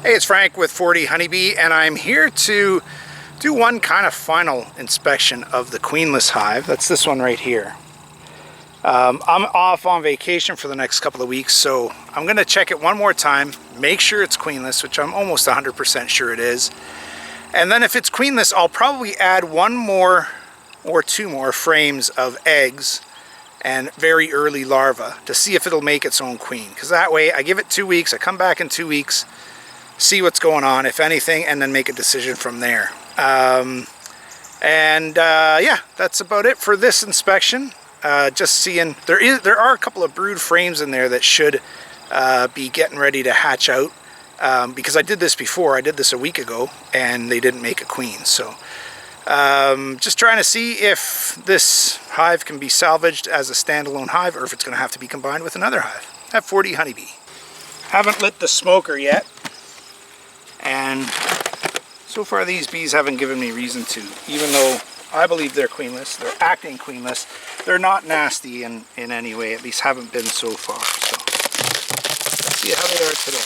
Hey, it's Frank with 40 Honeybee, and I'm here to do one kind of final inspection of the Queenless hive. That's this one right here. I'm off on vacation for the next couple of weeks, so I'm going to check it one more time, make sure it's queenless, which I'm almost 100% sure it is. And then if it's queenless, I'll probably add one more or two more frames of eggs and very early larvae to see if it'll make its own queen. Because that way, I give it 2 weeks, I come back in 2 weeks, see what's going on, if anything, and then make a decision from there. Yeah, that's about it for this inspection. Just seeing, there are a couple of brood frames in there that should be getting ready to hatch out, because I did this before. I did this a week ago and they didn't make a queen. So just trying to see if this hive can be salvaged as a standalone hive or if it's going to have to be combined with another hive. I have 40 honeybee. Haven't lit the smoker yet, and so far these bees haven't given me reason to, even though I believe they're queenless. They're acting queenless. They're not nasty in any way, at least haven't been so far. So let's see how they are today.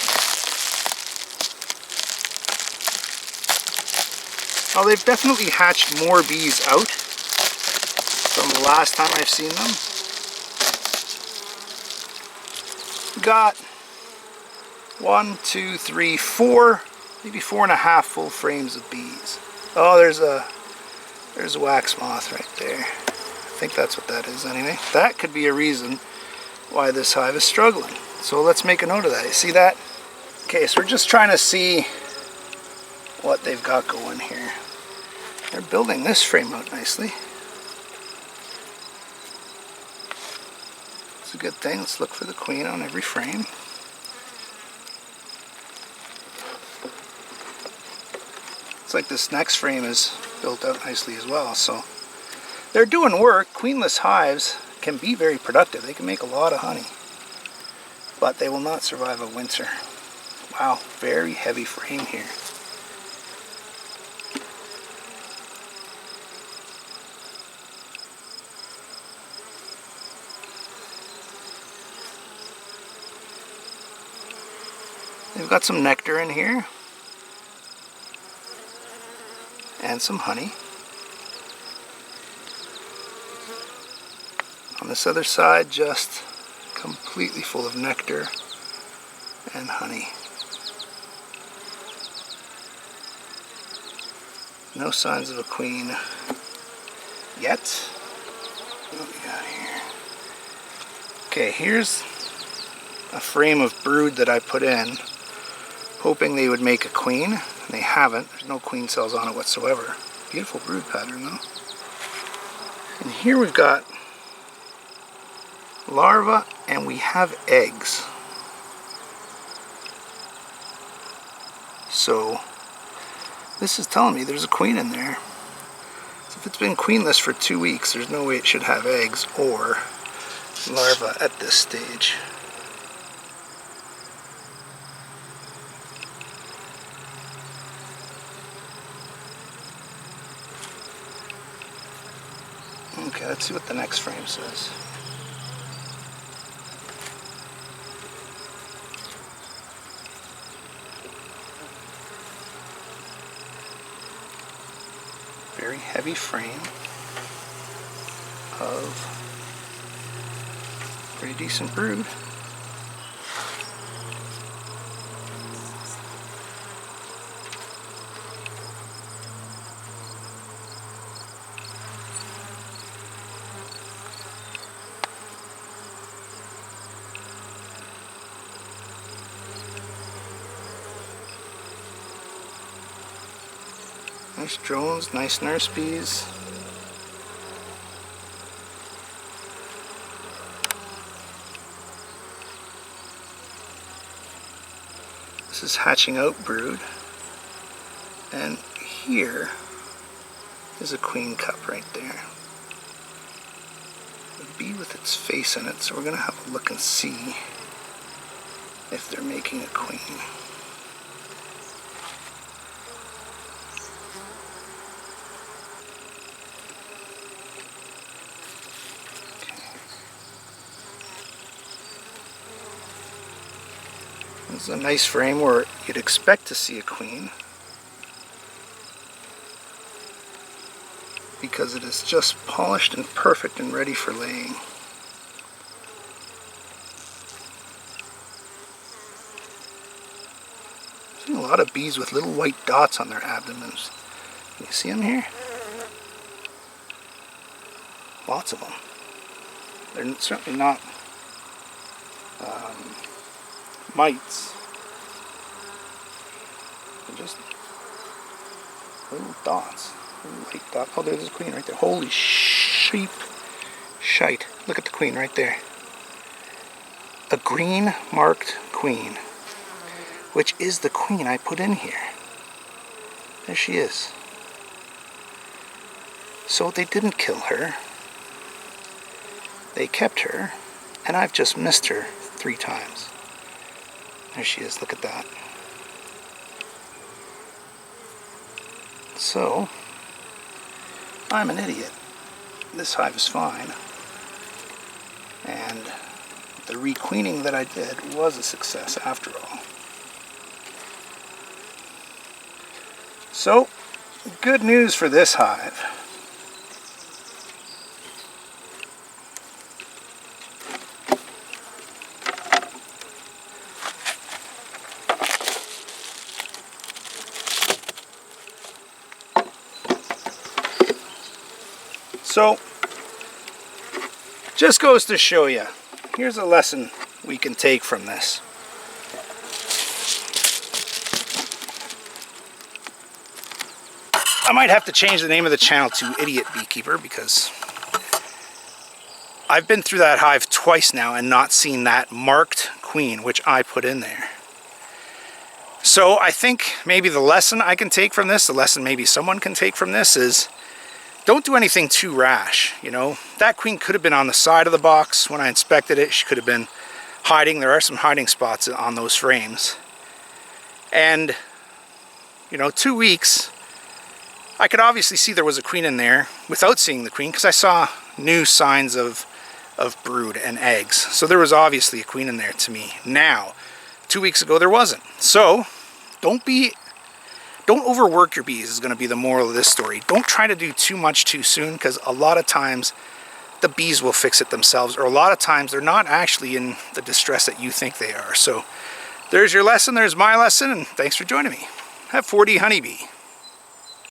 Well, they've definitely hatched more bees out from the last time I've seen them. Got 1, 2, 3, 4, maybe 4.5 full frames of bees. Oh, there's a wax moth right there. I think that's what that is anyway. That could be a reason why this hive is struggling. So let's make a note of that. You see that? Okay, so we're just trying to see what they've got going here. They're building this frame out nicely. It's a good thing. Let's look for the queen on every frame. Looks like this next frame is built out nicely as well. So they're doing work. Queenless hives can be very productive. They can make a lot of honey, but they will not survive a winter. Wow, very heavy frame here. They've got some nectar in here and some honey. On this other side, just completely full of nectar and honey. No signs of a queen yet. What we got here? Okay, here's a frame of brood that I put in, hoping they would make a queen. They haven't. There's no queen cells on it whatsoever. Beautiful brood pattern though. And here we've got larvae and we have eggs. So this is telling me there's a queen in there. So if it's been queenless for 2 weeks, there's no way it should have eggs or larvae at this stage. Okay, let's see what the next frame says. Very heavy frame of pretty decent brood. Nice drones, nice nurse bees. This is hatching out brood. And here is a queen cup right there. A bee with its face in it, so we're going to have a look and see if they're making a queen. This is a nice frame where you'd expect to see a queen, because it is just polished and perfect and ready for laying. I'm seeing a lot of bees with little white dots on their abdomens. Can you see them here? Lots of them. They're certainly not mites. They're just little dots. Little white dots. Oh, there's a queen right there. Holy shite. Look at the queen right there. A green marked queen, which is the queen I put in here. There she is. So they didn't kill her. They kept her, and I've just missed her 3 times. There she is, look at that. So, I'm an idiot. This hive is fine. And the requeening that I did was a success after all. So, good news for this hive. So, just goes to show you, here's a lesson we can take from this. I might have to change the name of the channel to Idiot Beekeeper, because I've been through that hive twice now and not seen that marked queen, which I put in there. So I think maybe the lesson I can take from this, the lesson maybe someone can take from this is, don't do anything too rash, you know. That queen could have been on the side of the box when I inspected it. She could have been hiding. There are some hiding spots on those frames. And, you know, 2 weeks, I could obviously see there was a queen in there without seeing the queen, because I saw new signs of brood and eggs. So there was obviously a queen in there to me. Now, 2 weeks ago there wasn't. So, don't overwork your bees is going to be the moral of this story. Don't try to do too much too soon, because a lot of times the bees will fix it themselves, or a lot of times they're not actually in the distress that you think they are. So there's your lesson, there's my lesson, and thanks for joining me. Have 40 honeybee.